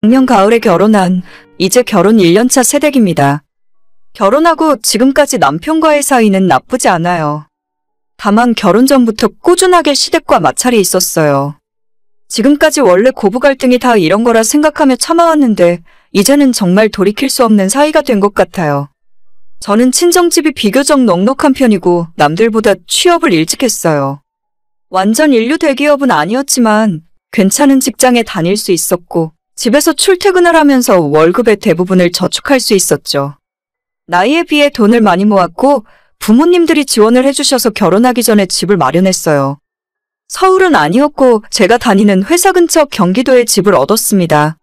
작년 가을에 결혼한 이제 결혼 1년차 새댁입니다. 결혼하고 지금까지 남편과의 사이는 나쁘지 않아요. 다만 결혼 전부터 꾸준하게 시댁과 마찰이 있었어요. 지금까지 원래 고부 갈등이 다 이런 거라 생각하며 참아왔는데 이제는 정말 돌이킬 수 없는 사이가 된 것 같아요. 저는 친정집이 비교적 넉넉한 편이고 남들보다 취업을 일찍 했어요. 완전 인류 대기업은 아니었지만 괜찮은 직장에 다닐 수 있었고 집에서 출퇴근을 하면서 월급의 대부분을 저축할 수 있었죠. 나이에 비해 돈을 많이 모았고 부모님들이 지원을 해주셔서 결혼하기 전에 집을 마련했어요. 서울은 아니었고 제가 다니는 회사 근처 경기도에 집을 얻었습니다.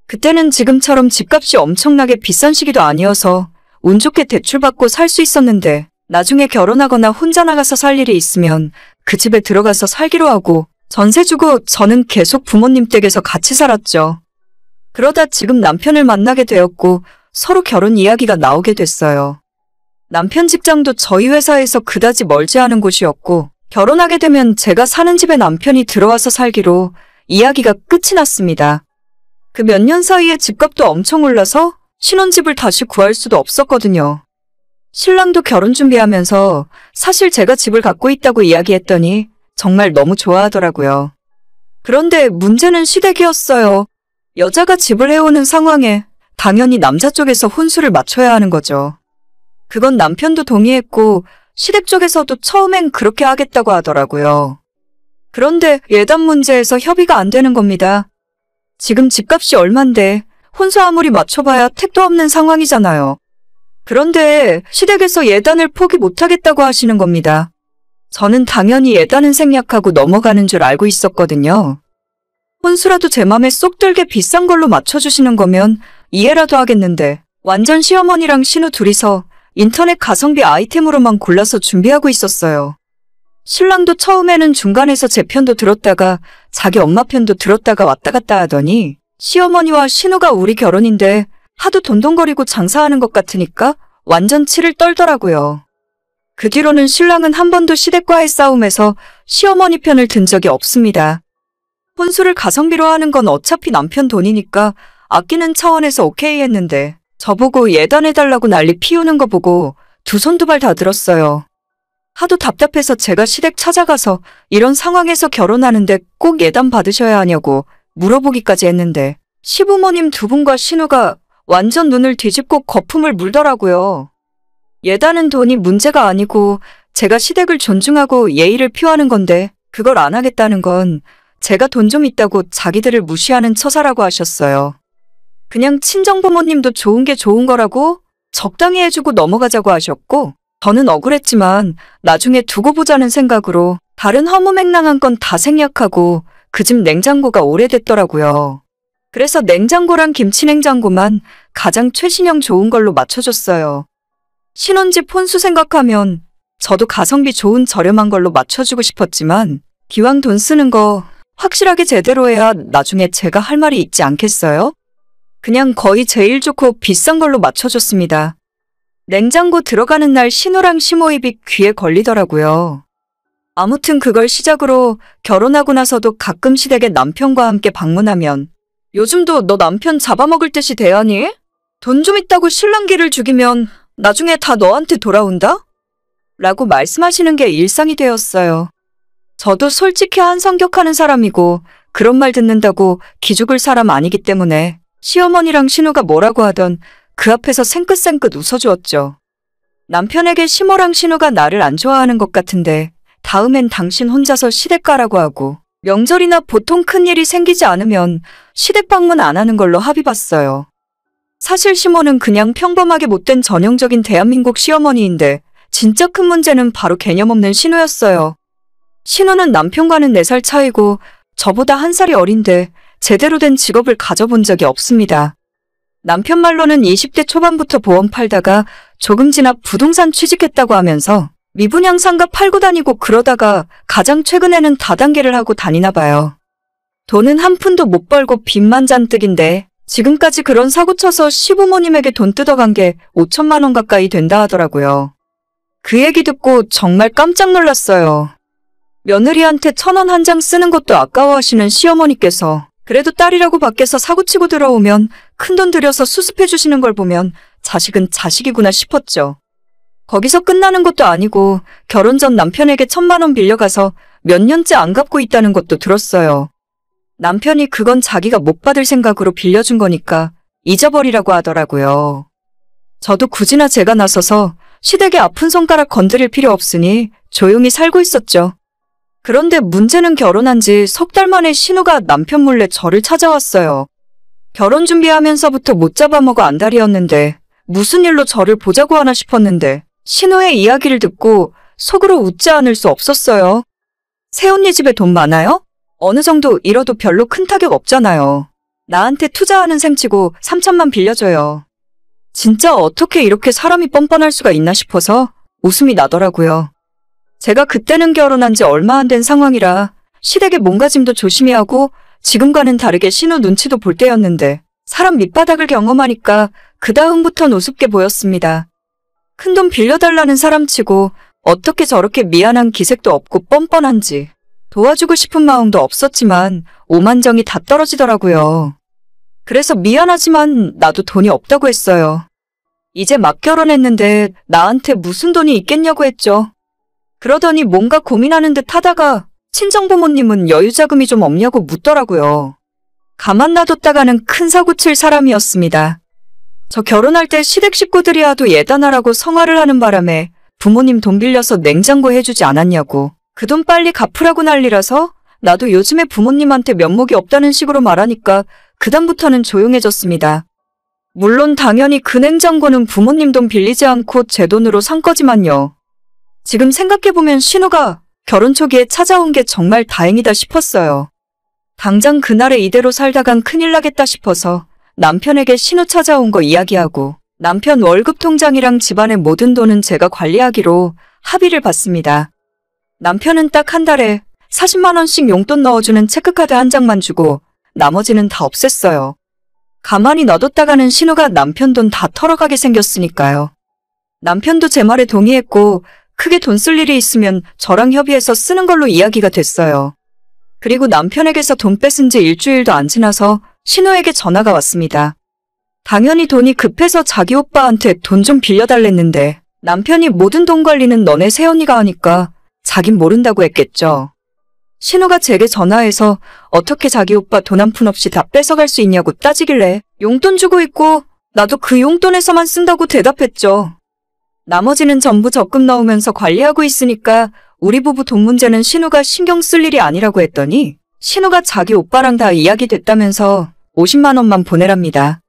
그때는 지금처럼 집값이 엄청나게 비싼 시기도 아니어서 운 좋게 대출받고 살 수 있었는데 나중에 결혼하거나 혼자 나가서 살 일이 있으면 그 집에 들어가서 살기로 하고 전세 주고 저는 계속 부모님 댁에서 같이 살았죠. 그러다 지금 남편을 만나게 되었고 서로 결혼 이야기가 나오게 됐어요. 남편 직장도 저희 회사에서 그다지 멀지 않은 곳이었고 결혼하게 되면 제가 사는 집에 남편이 들어와서 살기로 이야기가 끝이 났습니다. 그 몇 년 사이에 집값도 엄청 올라서 신혼집을 다시 구할 수도 없었거든요. 신랑도 결혼 준비하면서 사실 제가 집을 갖고 있다고 이야기했더니 정말 너무 좋아하더라고요. 그런데 문제는 시댁이었어요. 여자가 집을 해오는 상황에 당연히 남자 쪽에서 혼수를 맞춰야 하는 거죠. 그건 남편도 동의했고 시댁 쪽에서도 처음엔 그렇게 하겠다고 하더라고요. 그런데 예단 문제에서 협의가 안 되는 겁니다. 지금 집값이 얼만데 혼수 아무리 맞춰봐야 택도 없는 상황이잖아요. 그런데 시댁에서 예단을 포기 못하겠다고 하시는 겁니다. 저는 당연히 예단은 생략하고 넘어가는 줄 알고 있었거든요. 혼수라도 제 맘에 쏙 들게 비싼 걸로 맞춰주시는 거면 이해라도 하겠는데 완전 시어머니랑 신우 둘이서 인터넷 가성비 아이템으로만 골라서 준비하고 있었어요. 신랑도 처음에는 중간에서 제 편도 들었다가 자기 엄마 편도 들었다가 왔다 갔다 하더니 시어머니와 신우가 우리 결혼인데 하도 돈돈거리고 장사하는 것 같으니까 완전 치를 떨더라고요. 그 뒤로는 신랑은 한 번도 시댁과의 싸움에서 시어머니 편을 든 적이 없습니다. 혼수를 가성비로 하는 건 어차피 남편 돈이니까 아끼는 차원에서 오케이 했는데 저보고 예단해달라고 난리 피우는 거 보고 두 손 두 발 다 들었어요. 하도 답답해서 제가 시댁 찾아가서 이런 상황에서 결혼하는데 꼭 예단 받으셔야 하냐고 물어보기까지 했는데 시부모님 두 분과 신우가 완전 눈을 뒤집고 거품을 물더라고요. 예단은 돈이 문제가 아니고 제가 시댁을 존중하고 예의를 표하는 건데 그걸 안 하겠다는 건 제가 돈 좀 있다고 자기들을 무시하는 처사라고 하셨어요. 그냥 친정부모님도 좋은 게 좋은 거라고 적당히 해주고 넘어가자고 하셨고 저는 억울했지만 나중에 두고 보자는 생각으로 다른 허무맹랑한 건 다 생략하고 그 집 냉장고가 오래됐더라고요. 그래서 냉장고랑 김치냉장고만 가장 최신형 좋은 걸로 맞춰줬어요. 신혼집 혼수 생각하면 저도 가성비 좋은 저렴한 걸로 맞춰주고 싶었지만 기왕 돈 쓰는 거 확실하게 제대로 해야 나중에 제가 할 말이 있지 않겠어요? 그냥 거의 제일 좋고 비싼 걸로 맞춰줬습니다. 냉장고 들어가는 날 신우랑 시모입이 귀에 걸리더라고요. 아무튼 그걸 시작으로 결혼하고 나서도 가끔 시댁에 남편과 함께 방문하면 요즘도 너 남편 잡아먹을 듯이 대하니? 돈 좀 있다고 신랑기를 죽이면 나중에 다 너한테 돌아온다? 라고 말씀하시는 게 일상이 되었어요. 저도 솔직히 한성격하는 사람이고 그런 말 듣는다고 기죽을 사람 아니기 때문에 시어머니랑 신우가 뭐라고 하던 그 앞에서 생긋생긋 웃어주었죠. 남편에게 시모랑 신우가 나를 안 좋아하는 것 같은데 다음엔 당신 혼자서 시댁 가라고 하고 명절이나 보통 큰일이 생기지 않으면 시댁 방문 안 하는 걸로 합의 봤어요. 사실 시모는 그냥 평범하게 못된 전형적인 대한민국 시어머니인데 진짜 큰 문제는 바로 개념 없는 신우였어요. 신우는 남편과는 4살 차이고 저보다 1살이 어린데 제대로 된 직업을 가져본 적이 없습니다. 남편 말로는 20대 초반부터 보험 팔다가 조금 지나 부동산 취직했다고 하면서 미분양 상가 팔고 다니고 그러다가 가장 최근에는 다단계를 하고 다니나 봐요. 돈은 한 푼도 못 벌고 빚만 잔뜩인데 지금까지 그런 사고 쳐서 시부모님에게 돈 뜯어간 게 5천만 원 가까이 된다 하더라고요. 그 얘기 듣고 정말 깜짝 놀랐어요. 며느리한테 1,000원 한 장 쓰는 것도 아까워하시는 시어머니께서 그래도 딸이라고 밖에서 사고치고 들어오면 큰돈 들여서 수습해 주시는 걸 보면 자식은 자식이구나 싶었죠. 거기서 끝나는 것도 아니고 결혼 전 남편에게 1,000만 원 빌려가서 몇 년째 안 갚고 있다는 것도 들었어요. 남편이 그건 자기가 못 받을 생각으로 빌려준 거니까 잊어버리라고 하더라고요. 저도 굳이나 제가 나서서 시댁의 아픈 손가락 건드릴 필요 없으니 조용히 살고 있었죠. 그런데 문제는 결혼한 지 석 달 만에 신우가 남편 몰래 저를 찾아왔어요. 결혼 준비하면서부터 못 잡아먹어 안달이었는데 무슨 일로 저를 보자고 하나 싶었는데 신우의 이야기를 듣고 속으로 웃지 않을 수 없었어요. 새언니 집에 돈 많아요? 어느 정도 잃어도 별로 큰 타격 없잖아요. 나한테 투자하는 셈치고 3천만 빌려줘요. 진짜 어떻게 이렇게 사람이 뻔뻔할 수가 있나 싶어서 웃음이 나더라고요. 제가 그때는 결혼한 지 얼마 안 된 상황이라 시댁의 몸가짐도 조심히 하고 지금과는 다르게 신우 눈치도 볼 때였는데 사람 밑바닥을 경험하니까 그 다음부턴 우습게 보였습니다. 큰돈 빌려달라는 사람치고 어떻게 저렇게 미안한 기색도 없고 뻔뻔한지 도와주고 싶은 마음도 없었지만 오만정이 다 떨어지더라고요. 그래서 미안하지만 나도 돈이 없다고 했어요. 이제 막 결혼했는데 나한테 무슨 돈이 있겠냐고 했죠. 그러더니 뭔가 고민하는 듯 하다가 친정부모님은 여유자금이 좀 없냐고 묻더라고요. 가만 놔뒀다가는 큰 사고 칠 사람이었습니다. 저 결혼할 때 시댁 식구들이 하도 예단하라고 성화를 하는 바람에 부모님 돈 빌려서 냉장고 해주지 않았냐고 그 돈 빨리 갚으라고 난리라서 나도 요즘에 부모님한테 면목이 없다는 식으로 말하니까 그다음부터는 조용해졌습니다. 물론 당연히 그 냉장고는 부모님 돈 빌리지 않고 제 돈으로 산 거지만요. 지금 생각해보면 신우가 결혼 초기에 찾아온 게 정말 다행이다 싶었어요. 당장 그날에 이대로 살다간 큰일 나겠다 싶어서 남편에게 신우 찾아온 거 이야기하고 남편 월급 통장이랑 집안의 모든 돈은 제가 관리하기로 합의를 봤습니다. 남편은 딱 한 달에 40만 원씩 용돈 넣어주는 체크카드 한 장만 주고 나머지는 다 없앴어요. 가만히 놔뒀다가는 신우가 남편 돈 다 털어가게 생겼으니까요. 남편도 제 말에 동의했고 크게 돈 쓸 일이 있으면 저랑 협의해서 쓰는 걸로 이야기가 됐어요. 그리고 남편에게서 돈 뺏은 지 일주일도 안 지나서 신우에게 전화가 왔습니다. 당연히 돈이 급해서 자기 오빠한테 돈 좀 빌려달랬는데 남편이 모든 돈 관리는 너네 새언니가 하니까 자긴 모른다고 했겠죠. 신우가 제게 전화해서 어떻게 자기 오빠 돈 한 푼 없이 다 뺏어갈 수 있냐고 따지길래 용돈 주고 있고 나도 그 용돈에서만 쓴다고 대답했죠. 나머지는 전부 적금 넣으면서 관리하고 있으니까 우리 부부 돈 문제는 신우가 신경 쓸 일이 아니라고 했더니 신우가 자기 오빠랑 다 이야기됐다면서 50만 원만 보내랍니다.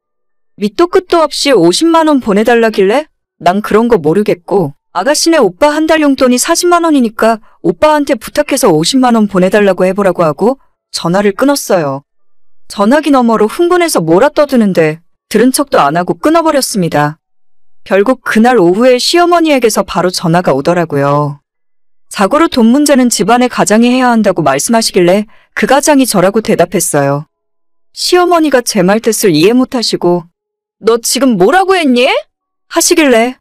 밑도 끝도 없이 50만 원 보내달라길래 난 그런 거 모르겠고 아가씨네 오빠 한 달 용돈이 40만 원이니까 오빠한테 부탁해서 50만 원 보내달라고 해보라고 하고 전화를 끊었어요. 전화기 너머로 흥분해서 몰아 떠드는데 들은 척도 안 하고 끊어버렸습니다. 결국 그날 오후에 시어머니에게서 바로 전화가 오더라고요. 자고로 돈 문제는 집안의 가장이 해야 한다고 말씀하시길래 그 가장이 저라고 대답했어요. 시어머니가 제 말뜻을 이해 못하시고 너 지금 뭐라고 했니? 하시길래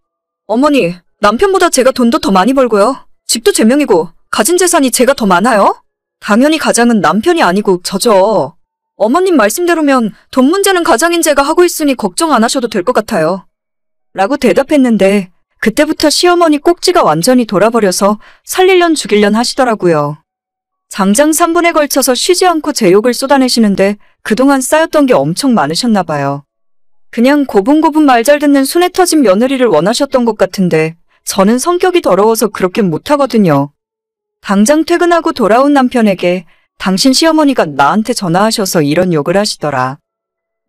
어머니, 남편보다 제가 돈도 더 많이 벌고요. 집도 제 명이고 가진 재산이 제가 더 많아요. 당연히 가장은 남편이 아니고 저죠. 어머님 말씀대로면 돈 문제는 가장인 제가 하고 있으니 걱정 안 하셔도 될 것 같아요. 라고 대답했는데 그때부터 시어머니 꼭지가 완전히 돌아버려서 살릴련 죽일련 하시더라고요. 장장 3분에 걸쳐서 쉬지 않고 제 욕을 쏟아내시는데 그동안 쌓였던 게 엄청 많으셨나 봐요. 그냥 고분고분 말 잘 듣는 순애 터진 며느리를 원하셨던 것 같은데 저는 성격이 더러워서 그렇게 못하거든요. 당장 퇴근하고 돌아온 남편에게 당신 시어머니가 나한테 전화하셔서 이런 욕을 하시더라.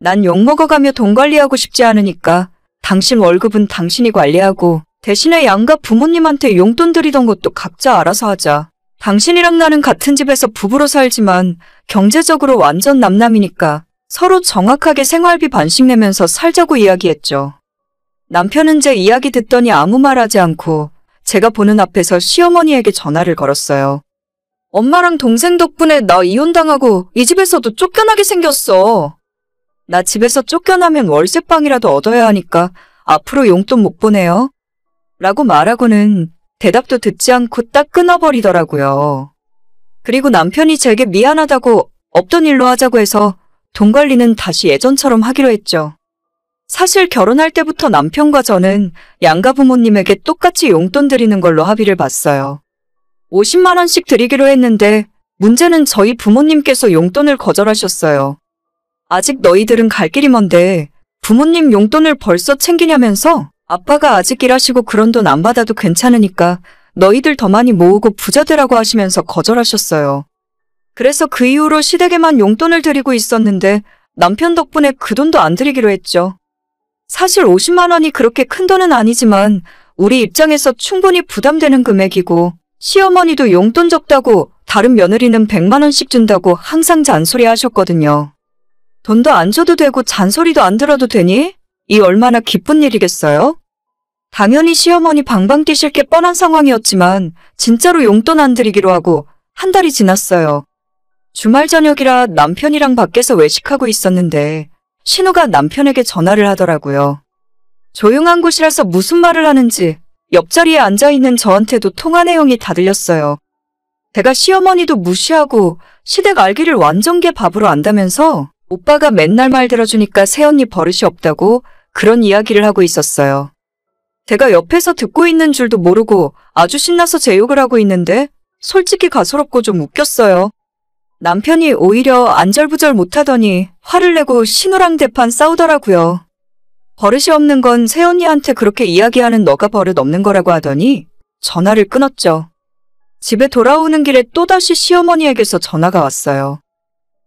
난 욕먹어가며 돈 관리하고 싶지 않으니까 당신 월급은 당신이 관리하고 대신에 양가 부모님한테 용돈 드리던 것도 각자 알아서 하자. 당신이랑 나는 같은 집에서 부부로 살지만 경제적으로 완전 남남이니까 서로 정확하게 생활비 반씩 내면서 살자고 이야기했죠. 남편은 제 이야기 듣더니 아무 말 하지 않고 제가 보는 앞에서 시어머니에게 전화를 걸었어요. 엄마랑 동생 덕분에 나 이혼당하고 이 집에서도 쫓겨나게 생겼어. 나 집에서 쫓겨나면 월세방이라도 얻어야 하니까 앞으로 용돈 못 보내요. 라고 말하고는 대답도 듣지 않고 딱 끊어버리더라고요. 그리고 남편이 제게 미안하다고 없던 일로 하자고 해서 돈 관리는 다시 예전처럼 하기로 했죠. 사실 결혼할 때부터 남편과 저는 양가 부모님에게 똑같이 용돈 드리는 걸로 합의를 봤어요. 50만 원씩 드리기로 했는데 문제는 저희 부모님께서 용돈을 거절하셨어요. 아직 너희들은 갈 길이 먼데 부모님 용돈을 벌써 챙기냐면서 아빠가 아직 일하시고 그런 돈 안 받아도 괜찮으니까 너희들 더 많이 모으고 부자 되라고 하시면서 거절하셨어요. 그래서 그 이후로 시댁에만 용돈을 드리고 있었는데 남편 덕분에 그 돈도 안 드리기로 했죠. 사실 50만 원이 그렇게 큰 돈은 아니지만 우리 입장에서 충분히 부담되는 금액이고 시어머니도 용돈 적다고 다른 며느리는 100만 원씩 준다고 항상 잔소리 하셨거든요. 돈도 안 줘도 되고 잔소리도 안 들어도 되니? 이 얼마나 기쁜 일이겠어요? 당연히 시어머니 방방 뛰실 게 뻔한 상황이었지만 진짜로 용돈 안 드리기로 하고 한 달이 지났어요. 주말 저녁이라 남편이랑 밖에서 외식하고 있었는데 신우가 남편에게 전화를 하더라고요. 조용한 곳이라서 무슨 말을 하는지 옆자리에 앉아있는 저한테도 통화 내용이 다 들렸어요. 제가 시어머니도 무시하고 시댁 알기를 완전 개 밥으로 안다면서 오빠가 맨날 말 들어주니까 새언니 버릇이 없다고 그런 이야기를 하고 있었어요. 제가 옆에서 듣고 있는 줄도 모르고 아주 신나서 제 욕을 하고 있는데 솔직히 가소롭고 좀 웃겼어요. 남편이 오히려 안절부절 못하더니 화를 내고 신우랑 대판 싸우더라고요. 버릇이 없는 건 새언니한테 그렇게 이야기하는 너가 버릇 없는 거라고 하더니 전화를 끊었죠. 집에 돌아오는 길에 또다시 시어머니에게서 전화가 왔어요.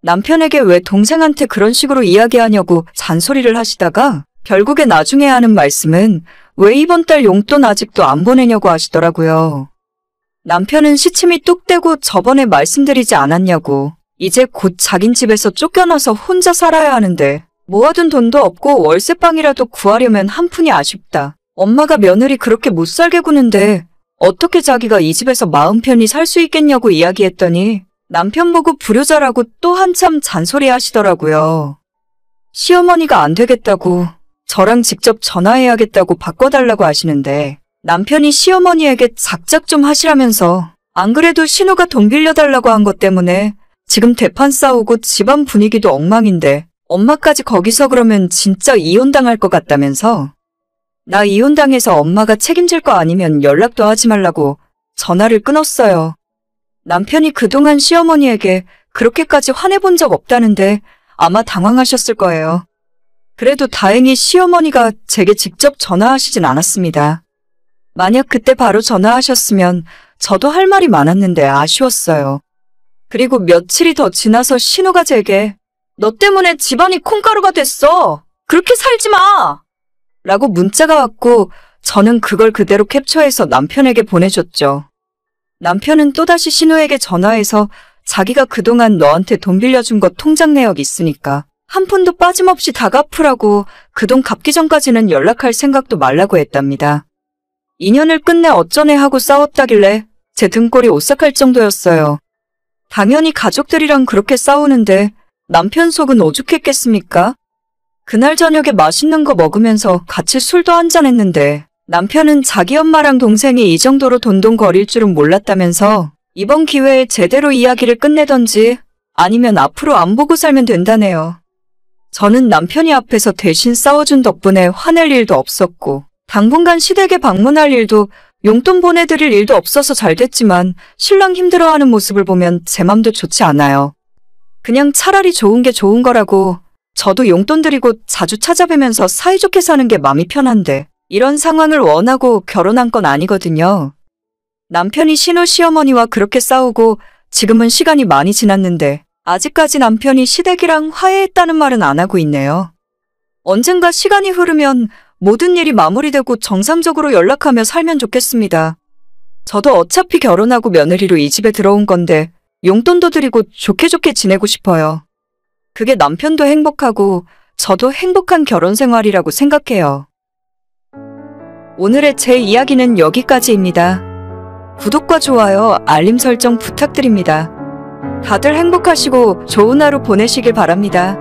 남편에게 왜 동생한테 그런 식으로 이야기하냐고 잔소리를 하시다가 결국에 나중에 하는 말씀은 왜 이번 달 용돈 아직도 안 보내냐고 하시더라고요. 남편은 시침이 뚝 떼고 저번에 말씀드리지 않았냐고 이제 곧 자긴 집에서 쫓겨나서 혼자 살아야 하는데 모아둔 돈도 없고 월세방이라도 구하려면 한 푼이 아쉽다. 엄마가 며느리 그렇게 못 살게 구는데 어떻게 자기가 이 집에서 마음 편히 살 수 있겠냐고 이야기했더니 남편 보고 불효자라고 또 한참 잔소리 하시더라고요. 시어머니가 안 되겠다고 저랑 직접 전화해야겠다고 바꿔달라고 하시는데 남편이 시어머니에게 작작 좀 하시라면서 안 그래도 신우가 돈 빌려달라고 한 것 때문에 지금 대판 싸우고 집안 분위기도 엉망인데 엄마까지 거기서 그러면 진짜 이혼당할 것 같다면서 나 이혼당해서 엄마가 책임질 거 아니면 연락도 하지 말라고 전화를 끊었어요. 남편이 그동안 시어머니에게 그렇게까지 화내본 적 없다는데 아마 당황하셨을 거예요. 그래도 다행히 시어머니가 제게 직접 전화하시진 않았습니다. 만약 그때 바로 전화하셨으면 저도 할 말이 많았는데 아쉬웠어요. 그리고 며칠이 더 지나서 신우가 제게 너 때문에 집안이 콩가루가 됐어. 그렇게 살지 마. 라고 문자가 왔고 저는 그걸 그대로 캡처해서 남편에게 보내줬죠. 남편은 또다시 신우에게 전화해서 자기가 그동안 너한테 돈 빌려준 거 통장 내역 있으니까 한 푼도 빠짐없이 다 갚으라고 그 돈 갚기 전까지는 연락할 생각도 말라고 했답니다. 인연을 끝내 어쩌네 하고 싸웠다길래 제 등골이 오싹할 정도였어요. 당연히 가족들이랑 그렇게 싸우는데 남편 속은 오죽했겠습니까? 그날 저녁에 맛있는 거 먹으면서 같이 술도 한잔 했는데 남편은 자기 엄마랑 동생이 이 정도로 돈돈거릴 줄은 몰랐다면서 이번 기회에 제대로 이야기를 끝내던지 아니면 앞으로 안 보고 살면 된다네요. 저는 남편이 앞에서 대신 싸워준 덕분에 화낼 일도 없었고 당분간 시댁에 방문할 일도 용돈 보내드릴 일도 없어서 잘 됐지만 신랑 힘들어하는 모습을 보면 제 맘도 좋지 않아요. 그냥 차라리 좋은 게 좋은 거라고 저도 용돈 드리고 자주 찾아뵈면서 사이좋게 사는 게 마음이 편한데 이런 상황을 원하고 결혼한 건 아니거든요. 남편이 신우 시어머니와 그렇게 싸우고 지금은 시간이 많이 지났는데 아직까지 남편이 시댁이랑 화해했다는 말은 안 하고 있네요. 언젠가 시간이 흐르면 모든 일이 마무리되고 정상적으로 연락하며 살면 좋겠습니다. 저도 어차피 결혼하고 며느리로 이 집에 들어온 건데 용돈도 드리고 좋게 좋게 지내고 싶어요. 그게 남편도 행복하고 저도 행복한 결혼 생활이라고 생각해요. 오늘의 제 이야기는 여기까지입니다. 구독과 좋아요, 알림 설정 부탁드립니다. 다들 행복하시고 좋은 하루 보내시길 바랍니다.